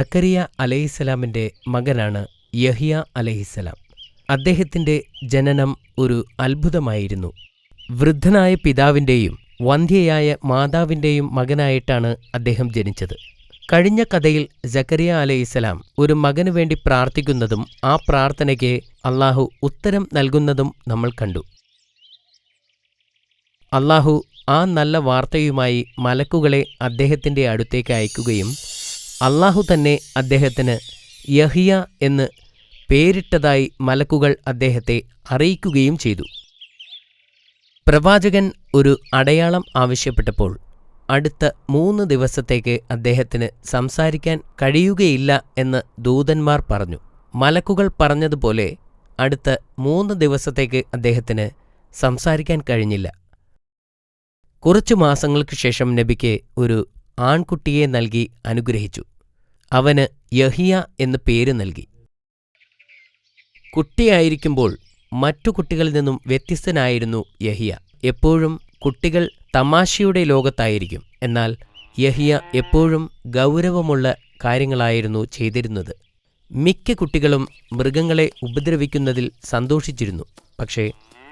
സക്കരിയ അലൈഹിസ്സലാമിൻ്റെ മകനാണ് യഹ്യ അലൈഹിസ്സലാം. അദ്ദേഹത്തിൻ്റെ ജനനം ഒരു അത്ഭുതമായിരുന്നു. വൃദ്ധനായ പിതാവിൻ്റെയും വന്ധ്യയായ മാതാവിൻ്റെയും മകനായിട്ടാണ് അദ്ദേഹം ജനിച്ചത്. കഴിഞ്ഞ കഥയിൽ സക്കരിയ അലൈഹിസ്സലാം ഒരു മകനു വേണ്ടി പ്രാർത്ഥിക്കുന്നതും ആ പ്രാർത്ഥനയ്ക്ക് അള്ളാഹു ഉത്തരം നൽകുന്നതും നമ്മൾ കണ്ടു. അള്ളാഹു ആ നല്ല വാർത്തയുമായി മലക്കുകളെ അദ്ദേഹത്തിൻ്റെ അടുത്തേക്ക് അയക്കുകയും അള്ളാഹു തന്നെ അദ്ദേഹത്തിന് യഹ്യ എന്ന് പേരിട്ടതായി മലക്കുകൾ അദ്ദേഹത്തെ അറിയിക്കുകയും ചെയ്തു. പ്രവാചകൻ ഒരു അടയാളം ആവശ്യപ്പെട്ടപ്പോൾ അടുത്ത 3 ദിവസത്തേക്ക് അദ്ദേഹത്തിന് സംസാരിക്കാൻ കഴിയുകയില്ല എന്ന് ദൂതന്മാർ പറഞ്ഞു. മലക്കുകൾ പറഞ്ഞതുപോലെ അടുത്ത 3 ദിവസത്തേക്ക് അദ്ദേഹത്തിന് സംസാരിക്കാൻ കഴിഞ്ഞില്ല. കുറച്ചു മാസങ്ങൾക്ക് ശേഷം നബിക്ക് ഒരു ആൺകുട്ടിയെ നൽകി അനുഗ്രഹിച്ചു. അവന് യഹ്യ എന്ന് പേര് നൽകി. കുട്ടിയായിരിക്കുമ്പോൾ മറ്റു കുട്ടികളിൽ നിന്നും വ്യത്യസ്തനായിരുന്നു യഹ്യ. എപ്പോഴും കുട്ടികൾ തമാശയുടെ ലോകത്തായിരിക്കും. എന്നാൽ യഹ്യ എപ്പോഴും ഗൗരവമുള്ള കാര്യങ്ങളായിരുന്നു ചെയ്തിരുന്നത്. മിക്ക കുട്ടികളും മൃഗങ്ങളെ ഉപദ്രവിക്കുന്നതിൽ സന്തോഷിച്ചിരുന്നു. പക്ഷേ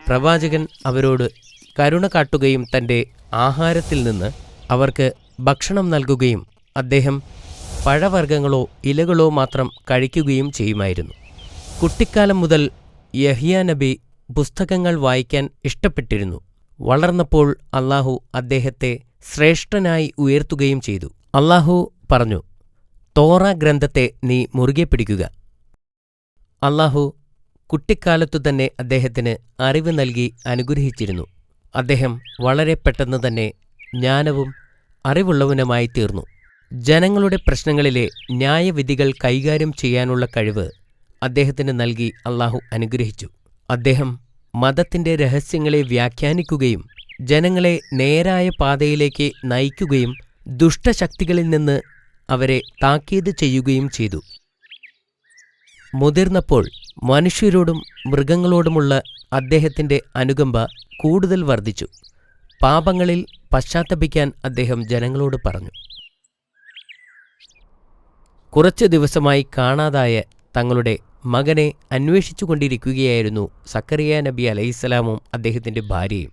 പ്രവാചകൻ അവരോട് കരുണ കാട്ടുകയും തൻ്റെ ആഹാരത്തിൽ നിന്ന് അവർക്ക് ഭക്ഷണം നൽകുകയും അദ്ദേഹം പഴവർഗ്ഗങ്ങളോ ഇലകളോ മാത്രം കഴിക്കുകയും ചെയ്യുമായിരുന്നു. കുട്ടിക്കാലം മുതൽ യഹ്യ നബി പുസ്തകങ്ങൾ വായിക്കാൻ ഇഷ്ടപ്പെട്ടിരുന്നു. വളർന്നപ്പോൾ അള്ളാഹു അദ്ദേഹത്തെ ശ്രേഷ്ഠനായി ഉയർത്തുകയും ചെയ്തു. അള്ളാഹു പറഞ്ഞു, തോറ ഗ്രന്ഥത്തെ നീ മുറുകെ പിടിക്കുക. അള്ളാഹു കുട്ടിക്കാലത്തു തന്നെ അദ്ദേഹത്തിന് അറിവ് നൽകി അനുഗ്രഹിച്ചിരുന്നു. അദ്ദേഹം വളരെ പെട്ടെന്ന് തന്നെ ജ്ഞാനവും അറിവുള്ളവനുമായി തീർന്നു. ജനങ്ങളുടെ പ്രശ്നങ്ങളിലെ ന്യായവിധികൾ കൈകാര്യം ചെയ്യാനുള്ള കഴിവ് അദ്ദേഹത്തിന് നൽകി അള്ളാഹു അനുഗ്രഹിച്ചു. അദ്ദേഹം മതത്തിൻ്റെ രഹസ്യങ്ങളെ വ്യാഖ്യാനിക്കുകയും ജനങ്ങളെ നേരായ പാതയിലേക്ക് നയിക്കുകയും ദുഷ്ടശക്തികളിൽ നിന്ന് അവരെ താക്കീത് ചെയ്യുകയും ചെയ്തു. മുതിർന്നപ്പോൾ മനുഷ്യരോടും മൃഗങ്ങളോടുമുള്ള അദ്ദേഹത്തിൻ്റെ അനുകമ്പ കൂടുതൽ വർദ്ധിച്ചു. പാപങ്ങളിൽ പശ്ചാത്തപിക്കാൻ അദ്ദേഹം ജനങ്ങളോട് പറഞ്ഞു. കുറച്ച് ദിവസമായി കാണാതായ തങ്ങളുടെ മകനെ അന്വേഷിച്ചുകൊണ്ടിരിക്കുകയായിരുന്നു സക്കരിയ നബി അലൈഹിസ്സലാമും അദ്ദേഹത്തിൻ്റെ ഭാര്യയും.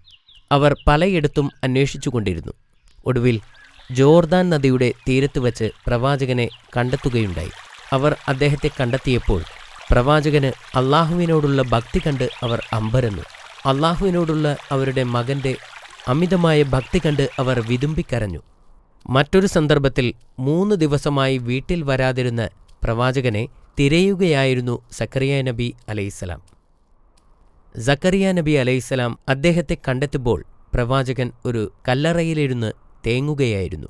അവർ പലയിടത്തും അന്വേഷിച്ചുകൊണ്ടിരുന്നു. ഒടുവിൽ ജോർദാൻ നദിയുടെ തീരത്ത് വച്ച് പ്രവാചകനെ കണ്ടെത്തുകയുണ്ടായി. അവർ അദ്ദേഹത്തെ കണ്ടെത്തിയപ്പോൾ പ്രവാചകന് അള്ളാഹുവിനോടുള്ള ഭക്തി കണ്ട് അവർ അമ്പരന്നു. അള്ളാഹുവിനോടുള്ള അവരുടെ മകൻ്റെ അമിതമായ ഭക്തി കണ്ട് അവർ വിതുമ്പിക്കരഞ്ഞു. മറ്റൊരു സന്ദർഭത്തിൽ 3 ദിവസമായി വീട്ടിൽ വരാതിരുന്ന പ്രവാചകനെ തിരയുകയായിരുന്നു സക്കരിയ നബി അലൈഹിസ്സലാം. സക്കരിയ നബി അലൈഹിസ്സലാം അദ്ദേഹത്തെ കണ്ടെത്തുമ്പോൾ പ്രവാചകൻ ഒരു കല്ലറയിലിരുന്ന് തേങ്ങുകയായിരുന്നു.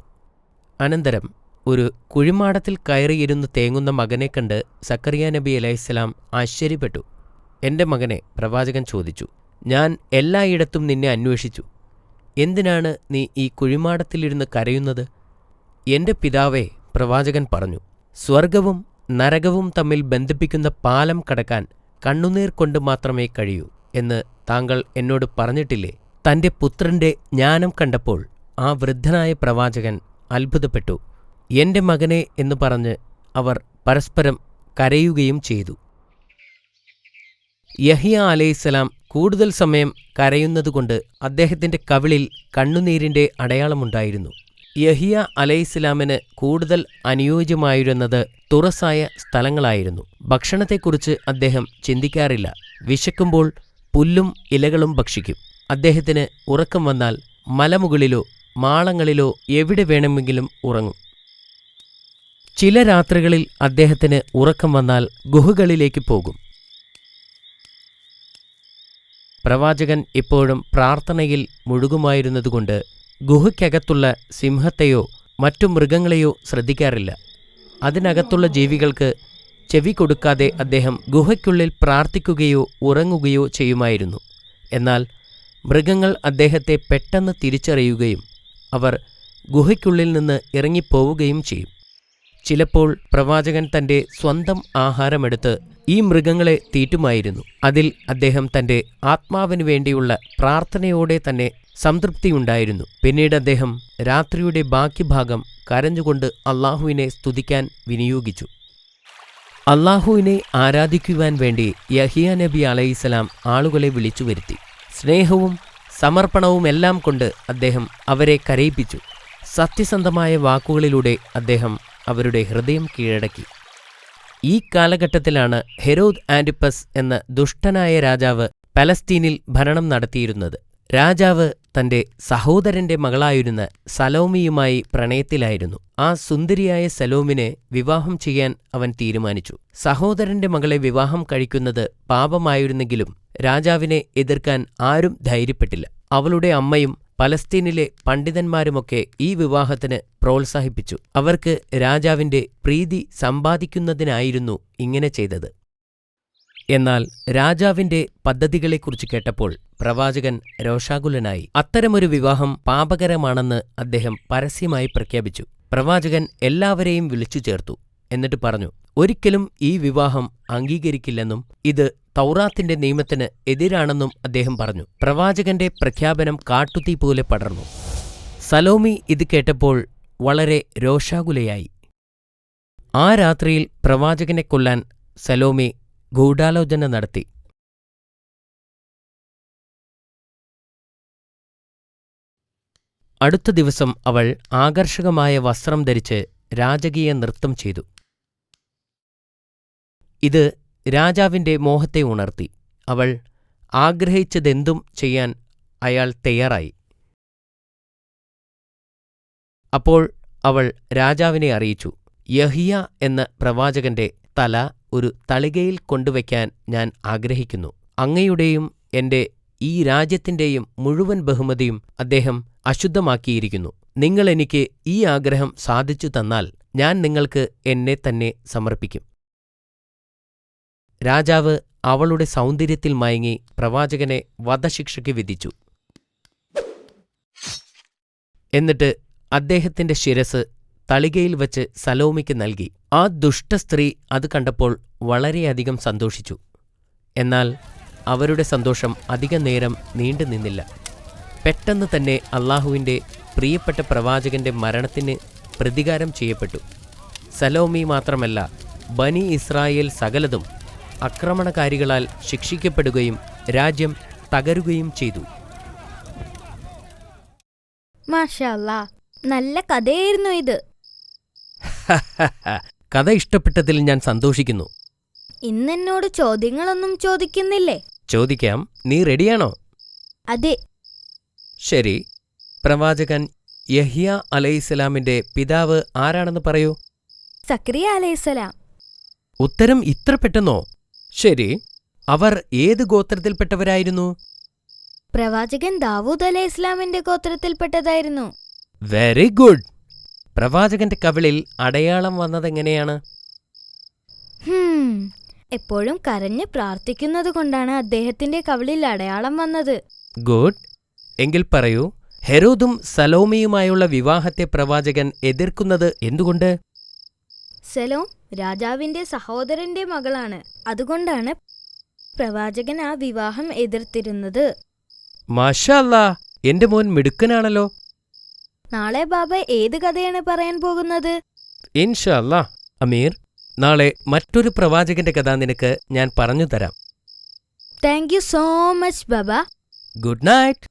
അനന്തരം ഒരു കുഴിമാടത്തിൽ കയറിയിരുന്ന് തേങ്ങുന്ന മകനെ കണ്ട് സക്കരിയ നബി അലൈഹിസ്സലാം ആശ്ചര്യപ്പെട്ടു. എൻ്റെ മകനെ, പ്രവാചകൻ ചോദിച്ചു, ഞാൻ എല്ലായിടത്തും നിന്നെ അന്വേഷിച്ചു. എന്തിനാണ് നീ ഈ കുഴിമാടത്തിലിരുന്ന് കരയുന്നത്? എൻ്റെ പിതാവേ, പ്രവാചകൻ പറഞ്ഞു, സ്വർഗവും നരകവും തമ്മിൽ ബന്ധിപ്പിക്കുന്ന പാലം കടക്കാൻ കണ്ണുനീർ കൊണ്ട് മാത്രമേ കഴിയൂ എന്ന് താങ്കൾ എന്നോട് പറഞ്ഞിട്ടില്ലേ? തൻ്റെ പുത്രൻ്റെ ജ്ഞാനം കണ്ടപ്പോൾ ആ വൃദ്ധനായ പ്രവാചകൻ അത്ഭുതപ്പെട്ടു. എൻ്റെ മകനെ എന്ന് പറഞ്ഞ് അവർ പരസ്പരം കരയുകയും ചെയ്തു. യഹ്യ അലൈഹിസ്സലാം കൂടുതൽ സമയം കരയുന്നതുകൊണ്ട് അദ്ദേഹത്തിൻ്റെ കവിളിൽ കണ്ണുനീരിൻ്റെ അടയാളമുണ്ടായിരുന്നു. യഹ്യ അലൈഹിസ്സലാമിന് കൂടുതൽ അനുയോജ്യമായിരുന്നത് തുറസായ സ്ഥലങ്ങളായിരുന്നു. ഭക്ഷണത്തെക്കുറിച്ച് അദ്ദേഹം ചിന്തിക്കാറില്ല. വിശക്കുമ്പോൾ പുല്ലും ഇലകളും ഭക്ഷിക്കും. അദ്ദേഹത്തിന് ഉറക്കം വന്നാൽ മലമുകളിലോ മാളങ്ങളിലോ എവിടെ വേണമെങ്കിലും ഉറങ്ങും. ചില രാത്രികളിൽ അദ്ദേഹത്തിന് ഉറക്കം വന്നാൽ ഗുഹകളിലേക്ക് പോകും. പ്രവാചകൻ എപ്പോഴും പ്രാർത്ഥനയിൽ മുഴുകുമായിരുന്നതുകൊണ്ട് ഗുഹയ്ക്കകത്തുള്ള സിംഹത്തെയോ മറ്റു മൃഗങ്ങളെയോ ശ്രദ്ധിക്കാറില്ല. അതിനകത്തുള്ള ജീവികൾക്ക് ചെവി കൊടുക്കാതെ അദ്ദേഹം ഗുഹയ്ക്കുള്ളിൽ പ്രാർത്ഥിക്കുകയോ ഉറങ്ങുകയോ ചെയ്യുമായിരുന്നു. എന്നാൽ മൃഗങ്ങൾ അദ്ദേഹത്തെ പെട്ടെന്ന് തിരിച്ചറിയുകയും അവർ ഗുഹയ്ക്കുള്ളിൽ നിന്ന് ഇറങ്ങിപ്പോവുകയും ചെയ്യും. ചിലപ്പോൾ പ്രവാചകൻ തന്റെ സ്വന്തം ആഹാരമെടുത്ത് ഈ മൃഗങ്ങളെ തീറ്റുമായിരുന്നു. അതിൽ അദ്ദേഹം തന്റെ ആത്മാവിനു വേണ്ടിയുള്ള പ്രാർത്ഥനയോടെ തന്നെ സംതൃപ്തിയുണ്ടായിരുന്നു. പിന്നീട് അദ്ദേഹം രാത്രിയുടെ ബാക്കി ഭാഗം കരഞ്ഞുകൊണ്ട് അള്ളാഹുവിനെ സ്തുതിക്കാൻ വിനിയോഗിച്ചു. അള്ളാഹുവിനെ ആരാധിക്കുവാൻ വേണ്ടി യഹിയ നബി അലൈഹിസ്സലാം ആളുകളെ വിളിച്ചു വരുത്തി. സ്നേഹവും സമർപ്പണവുമെല്ലാം കൊണ്ട് അദ്ദേഹം അവരെ കരയിപ്പിച്ചു. സത്യസന്ധമായ വാക്കുകളിലൂടെ അദ്ദേഹം അവരുടെ ഹൃദയം കീഴടക്കി. ഈ കാലഘട്ടത്തിലാണ് ഹെരോദ് ആന്റിപ്പസ് എന്ന ദുഷ്ടനായ രാജാവ് പലസ്തീനിൽ ഭരണം നടത്തിയിരുന്നത്. രാജാവ് തന്റെ സഹോദരന്റെ മകളായിരുന്ന സലോമിയുമായി പ്രണയത്തിലായിരുന്നു. ആ സുന്ദരിയായ സലോമിനെ വിവാഹം ചെയ്യാൻ അവൻ തീരുമാനിച്ചു. സഹോദരന്റെ മകളെ വിവാഹം കഴിക്കുന്നത് പാപമായിരുന്നെങ്കിലും രാജാവിനെ എതിർക്കാൻ ആരും ധൈര്യപ്പെട്ടില്ല. അവളുടെ അമ്മയും പലസ്തീനിലെ പണ്ഡിതന്മാരുമൊക്കെ ഈ വിവാഹത്തിന് പ്രോത്സാഹിപ്പിച്ചു. അവർക്ക് രാജാവിന്റെ പ്രീതി സമ്പാദിക്കുന്നതിനായിരുന്നു ഇങ്ങനെ ചെയ്തത്. എന്നാൽ രാജാവിന്റെ പദ്ധതികളെക്കുറിച്ച് കേട്ടപ്പോൾ പ്രവാചകൻ രോഷാകുലനായി. അത്തരമൊരു വിവാഹം പാപകരമാണെന്ന് അദ്ദേഹം പരസ്യമായി പ്രഖ്യാപിച്ചു. പ്രവാചകൻ എല്ലാവരെയും വിളിച്ചു ചേർത്തു. എന്നിട്ട് പറഞ്ഞു, ഒരിക്കലും ഈ വിവാഹം അംഗീകരിക്കില്ലെന്നും ഇത് തൗറാത്തിന്റെ നിയമത്തിന് എതിരാണെന്നും അദ്ദേഹം പറഞ്ഞു. പ്രവാചകന്റെ പ്രഖ്യാപനം കാട്ടുതീ പോലെ പടർന്നു. സലോമി ഇത് കേട്ടപ്പോൾ വളരെ രോഷാകുലയായി. ആ രാത്രിയിൽ പ്രവാചകനെ കൊല്ലാൻ സലോമി ഗൂഢാലോചന നടത്തി. അടുത്ത ദിവസം അവൾ ആകർഷകമായ വസ്ത്രം ധരിച്ച് രാജകീയ നൃത്തം ചെയ്തു. ഇത് രാജാവിന്റെ മോഹത്തെ ഉണർത്തി. അവൾ ആഗ്രഹിച്ചതെന്തും ചെയ്യാൻ അയാൾ തയ്യാറായി. അപ്പോൾ അവൾ രാജാവിനെ അറിയിച്ചു, യഹിയ എന്ന പ്രവാചകന്റെ തല ഒരു തളികയിൽ കൊണ്ടുവയ്ക്കാൻ ഞാൻ ആഗ്രഹിക്കുന്നു. അങ്ങയുടെയും എന്റെ ഈ രാജ്യത്തിന്റെയും മുഴുവൻ ബഹുമതിയും അദ്ദേഹം അശുദ്ധമാക്കിയിരിക്കുന്നു. നിങ്ങൾ എനിക്ക് ഈ ആഗ്രഹം സാധിച്ചു തന്നാൽ ഞാൻ നിങ്ങൾക്ക് എന്നെ തന്നെ സമർപ്പിക്കും. രാജാവ് അവളുടെ സൗന്ദര്യത്തിൽ മയങ്ങി പ്രവാചകനെ വധശിക്ഷയ്ക്ക് വിധിച്ചു. എന്നിട്ട് അദ്ദേഹത്തിന്റെ ശിരസ് തളികയിൽ വച്ച് സലോമിക്ക് നൽകി. ആ ദുഷ്ടസ്ത്രീ അത് കണ്ടപ്പോൾ വളരെയധികം സന്തോഷിച്ചു. എന്നാൽ അവരുടെ സന്തോഷം അധിക നേരം നീണ്ടു നിന്നില്ല. പെട്ടെന്ന് തന്നെ അള്ളാഹുവിന്റെ പ്രിയപ്പെട്ട പ്രവാചകന്റെ മരണത്തിന് പ്രതികാരം ചെയ്യപ്പെട്ടു. സലോമി മാത്രമല്ല, ബനി ഇസ്രായേൽ സകലതും ആക്രമണകാരികളാൽ ശിക്ഷിക്കപ്പെടുകയും രാജ്യം തകരുകയും ചെയ്തു. മാഷാ അല്ലാ, നല്ല കഥയായിരുന്നു ഇത്. കഥ ഇഷ്ടപ്പെട്ടതിൽ ഞാൻ സന്തോഷിക്കുന്നു. ഇന്നെന്നോട് ചോദ്യങ്ങളൊന്നും ചോദിക്കുന്നില്ലേ? ചോദിക്കാം. നീ റെഡിയാണോ? അതെ. ശരി. പ്രവാചകൻ യഹിയ അലൈഹിസ്സലാമിന്റെ പിതാവ് ആരാണെന്ന് പറയൂ. സക്രിയ അലൈഹിസ്സലാം. ഉത്തരം ഇത്ര പെട്ടെന്നോ? ശരി. അവർ ഏത് ഗോത്രത്തിൽപ്പെട്ടവരായിരുന്നു? പ്രവാചകൻ ദാവൂദ് അലൈഹിസ്സലാമിന്റെ ഗോത്രത്തിൽപ്പെട്ടതായിരുന്നു. Very good. പ്രവാചകന്റെ കവിളിൽ അടയാളം വന്നതെങ്ങനെയാണ്? എപ്പോഴും കരഞ്ഞ് പ്രാർത്ഥിക്കുന്നത് കൊണ്ടാണ് അദ്ദേഹത്തിന്റെ കവിളിൽ അടയാളം വന്നത്. ഗുഡ്. എങ്കിൽ പറയൂ, ഹെരോദും സലോമിയുമായുള്ള വിവാഹത്തെ പ്രവാചകൻ എതിർക്കുന്നത് എന്തുകൊണ്ട്? സലോം രാജാവിന്റെ സഹോദരന്റെ മകളാണ്. അതുകൊണ്ടാണ് പ്രവാചകൻ ആ വിവാഹം എതിർത്തിരുന്നത്. മാഷാ അല്ലാ, എന്റെ മോൻ മിടുക്കനാണല്ലോ. നാളെ ബാബ ഏത് കഥയാണ് പറയാൻ പോകുന്നത്? ഇൻഷാ അല്ലാ. അമീർ, നാളെ മറ്റൊരു പ്രവാചകന്റെ കഥ നിനക്ക് ഞാൻ പറഞ്ഞു തരാം. Thank you so much Baba. Good night.